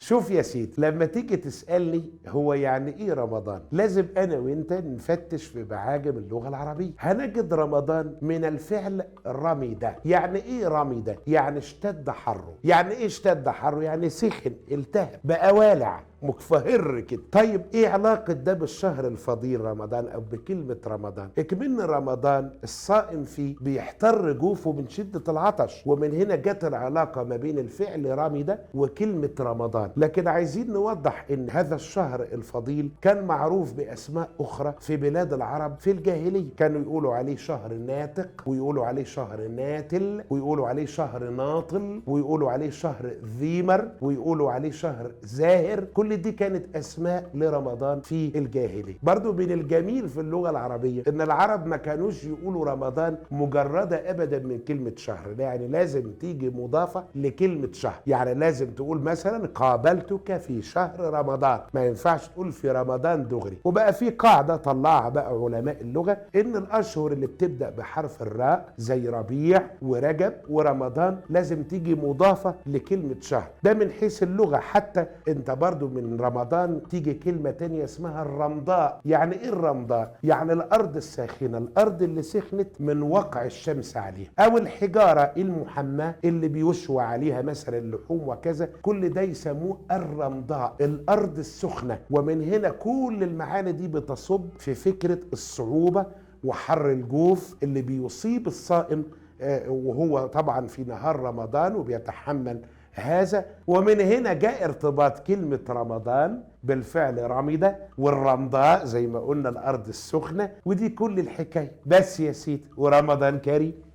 شوف يا سيدي، لما تيجي تسألني هو يعني ايه رمضان، لازم انا وانت نفتش في معاجم اللغة العربية. هنجد رمضان من الفعل رمد. يعني ايه رمد؟ يعني اشتد حره. يعني ايه اشتد حره؟ يعني سخن، التهب، بقى والع، مكفهر كده. طيب ايه علاقة ده بالشهر الفضيل رمضان او بكلمة رمضان؟ اكمن رمضان الصائم فيه بيحتر جوفه من شدة العطش، ومن هنا جت العلاقة ما بين الفعل رمضان وكلمة رمضان. لكن عايزين نوضح ان هذا الشهر الفضيل كان معروف باسماء اخرى في بلاد العرب في الجاهلية. كانوا يقولوا عليه شهر ناتق، ويقولوا عليه شهر ناتل، ويقولوا عليه شهر ناطل، ويقولوا عليه شهر ذيمر، ويقولوا عليه شهر زاهر. كل دي كانت اسماء لرمضان في الجاهلية. برضو من الجميل في اللغة العربية ان العرب ما كانوش يقولوا رمضان مجردة ابدا من كلمة شهر، يعني لازم تيجي مضافة لكلمة شهر. يعني لازم تقول مثلا قابلتك في شهر رمضان، ما ينفعش تقول في رمضان دغري. وبقى في قاعدة طلعها بقى علماء اللغة ان الاشهر اللي بتبدأ بحرف الراء زي ربيع ورجب ورمضان لازم تيجي مضافة لكلمة شهر. ده من حيث اللغة. حتى انت برضو من رمضان تيجي كلمة تانية اسمها الرمضاء. يعني ايه الرمضاء؟ يعني الارض الساخنة، الارض اللي سخنت من وقع الشمس عليها، او الحجارة المحماة اللي بيشوى عليها مثلا اللحوم وكذا. كل ده يسموه الرمضاء، الارض السخنة. ومن هنا كل المعاني دي بتصب في فكرة الصعوبة وحر الجوف اللي بيصيب الصائم وهو طبعا في نهار رمضان وبيتحمل هذا. ومن هنا جاء ارتباط كلمة رمضان بالفعل رمضة، والرمضاء زي ما قلنا الأرض السخنة. ودي كل الحكاية بس يا سيدي، ورمضان كريم.